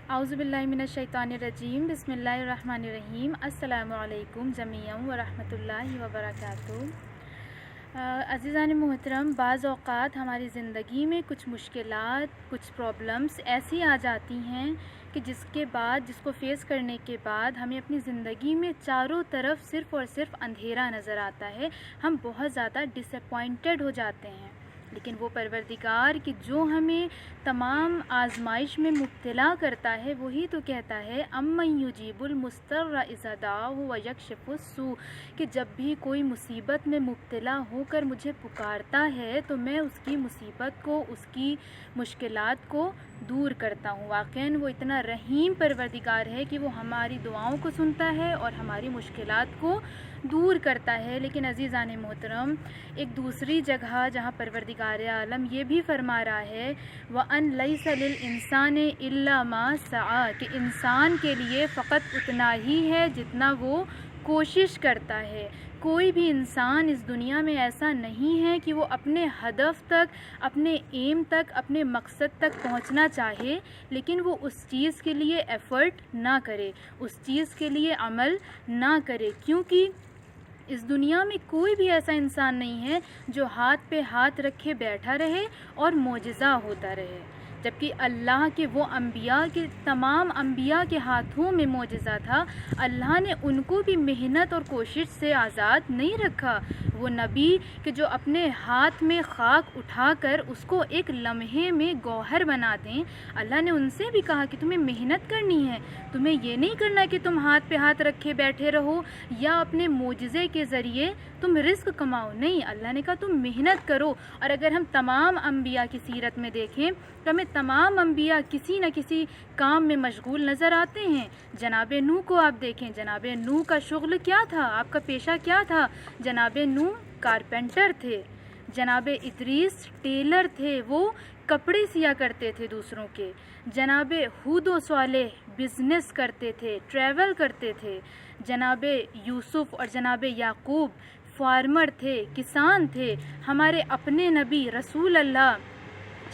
اعوذ باللہ من الشیطان الرجیم بسم اللہ الرحمن الرحیم السلام علیکم جمیعا ورحمۃ اللہ وبرکاتہ۔ عزیزان محترم، بعض اوقات ہماری زندگی میں کچھ مشکلات، کچھ پرابلمس ایسی آ جاتی ہیں کہ جس کو فیس کرنے کے بعد ہمیں اپنی زندگی میں چاروں طرف صرف اور صرف اندھیرا نظر آتا ہے، ہم بہت زیادہ ڈس اپوائنٹڈ ہو جاتے ہیں۔ لیکن وہ پروردگار کہ جو ہمیں تمام آزمائش میں مبتلا کرتا ہے، وہی تو کہتا ہے امن یجیب المضطر اذا دعاہ ویکشف السوء، کہ جب بھی کوئی مصیبت میں مبتلا ہو کر مجھے پکارتا ہے تو میں اس کی مصیبت کو، اس کی مشکلات کو دور کرتا ہوں۔ واقعاً وہ اتنا رحیم پروردگار ہے کہ وہ ہماری دعاؤں کو سنتا ہے اور ہماری مشکلات کو دور کرتا ہے۔ لیکن عزیزان محترم، ایک دوسری جگہ جہاں پروردگار عالم یہ بھی فرما رہا ہے وَأَن لَيْسَ لِلْإِنسَانِ إِلَّا مَا سَعَى، کہ انسان کے لیے فقط اتنا ہی ہے جتنا وہ کوشش کرتا ہے۔ کوئی بھی انسان اس دنیا میں ایسا نہیں ہے کہ وہ اپنے ہدف تک، اپنے ایم تک، اپنے مقصد تک پہنچنا چاہے لیکن وہ اس چیز کے لیے ایفرٹ نہ کرے، اس چیز کے لیے عمل نہ کرے، کیونکہ اس دنیا میں کوئی بھی ایسا انسان نہیں ہے جو ہاتھ پہ ہاتھ رکھے بیٹھا رہے اور معجزہ ہوتا رہے، جبکہ اللہ کے وہ انبیاء کے تمام انبیاء کے ہاتھوں میں معجزہ تھا۔ اللہ نے ان کو بھی محنت اور کوشش سے آزاد نہیں رکھا۔ وہ نبی کہ جو اپنے ہاتھ میں خاک اٹھا کر اس کو ایک لمحے میں گوہر بنا دیں، اللہ نے ان سے بھی کہا کہ تمہیں محنت کرنی ہے، تمہیں یہ نہیں کرنا کہ تم ہاتھ پہ ہاتھ رکھے بیٹھے رہو یا اپنے معجزے کے ذریعے تم رزق کماؤ، نہیں، اللہ نے کہا تم محنت کرو۔ اور اگر ہم تمام انبیاء کی سیرت میں دیکھیں تو ہمیں تمام انبیاء کسی نہ کسی کام میں مشغول نظر آتے ہیں۔ جناب نوح کو آپ دیکھیں، جناب نوح کا شغل کیا تھا، آپ کا پیشہ کیا تھا؟ جناب نوح کارپینٹر تھے، جناب ادریس ٹیلر تھے، وہ کپڑے سیا کرتے تھے دوسروں کے، جناب ہود و صالح بزنس کرتے تھے، ٹریول کرتے تھے، جناب یوسف اور جناب یعقوب فارمر تھے، کسان تھے، ہمارے اپنے نبی رسول اللہ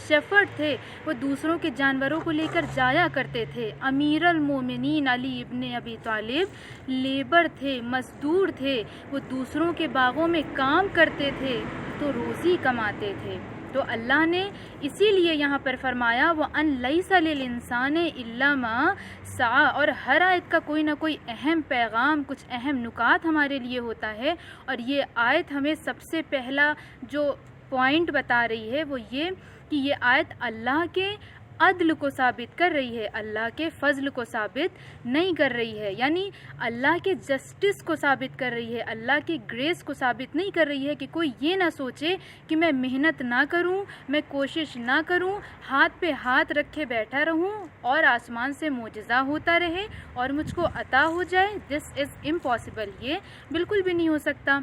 شیفرڈ تھے، وہ دوسروں کے جانوروں کو لے کر جایا کرتے تھے۔ امیر المومنین علی ابن ابی طالب لیبر تھے، مزدور تھے، وہ دوسروں کے باغوں میں کام کرتے تھے تو روزی کماتے تھے۔ تو اللہ نے اسی لیے یہاں پر فرمایا وَأَن لَيْسَ لِلْإِنسَانِ إِلَّا مَا سَعَى، اور ہر آیت کا کوئی نہ کوئی اہم پیغام، کچھ اہم نکات ہمارے لیے ہوتا ہے، اور یہ آیت ہمیں سب سے پہلا جو پوائنٹ بتا رہی ہے وہ یہ کہ یہ آیت اللہ کے عدل کو ثابت کر رہی ہے، اللہ کے فضل کو ثابت نہیں کر رہی ہے، یعنی اللہ کے جسٹس کو ثابت کر رہی ہے، اللہ کی گریس کو ثابت نہیں کر رہی ہے کہ کوئی یہ نہ سوچے کہ میں محنت نہ کروں، میں کوشش نہ کروں، ہاتھ پہ ہاتھ رکھے بیٹھا رہوں اور آسمان سے معجزہ ہوتا رہے اور مجھ کو عطا ہو جائے۔ دس از امپاسبل، یہ بالکل بھی نہیں ہو سکتا۔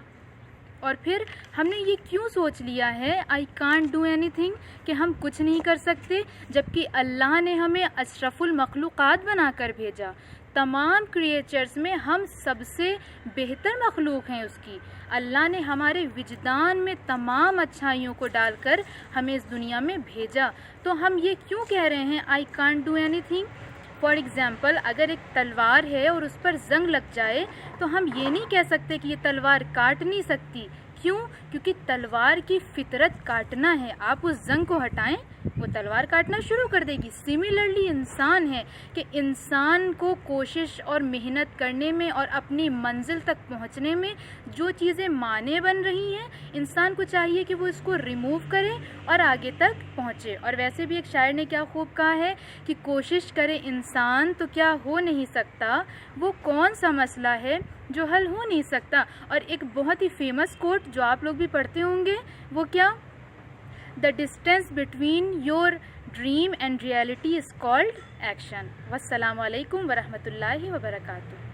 اور پھر ہم نے یہ کیوں سوچ لیا ہے I can't do any thing, کہ ہم کچھ نہیں کر سکتے، جبکہ اللہ نے ہمیں اشرف المخلوقات بنا کر بھیجا۔ تمام کریچرز میں ہم سب سے بہتر مخلوق ہیں اس کی۔ اللہ نے ہمارے وجدان میں تمام اچھائیوں کو ڈال کر ہمیں اس دنیا میں بھیجا، تو ہم یہ کیوں کہہ رہے ہیں I can't do any thing? For example, اگر ایک تلوار ہے اور اس پر زنگ لگ جائے تو ہم یہ نہیں کہہ سکتے کہ یہ تلوار کاٹ نہیں سکتی، کیوں؟ کیونکہ تلوار کی فطرت کاٹنا ہے، آپ اس زنگ کو ہٹائیں وہ تلوار کاٹنا شروع کر دے گی۔ سملرلی انسان ہے کہ انسان کو کوشش اور محنت کرنے میں اور اپنی منزل تک پہنچنے میں جو چیزیں مانع بن رہی ہیں، انسان کو چاہیے کہ وہ اس کو ریموو کرے اور آگے تک پہنچے۔ اور ویسے بھی ایک شاعر نے کیا خوب کہا ہے کہ کوشش کرے انسان تو کیا ہو نہیں سکتا، وہ کون سا مسئلہ ہے جو حل ہو نہیں سکتا۔ اور ایک بہت ہی فیمس کوٹ جو آپ لوگ بھی پڑھتے ہوں گے، وہ کیا؟ The distance between your dream and reality is called action۔ والسلام علیکم ورحمۃ اللہ وبرکاتہ۔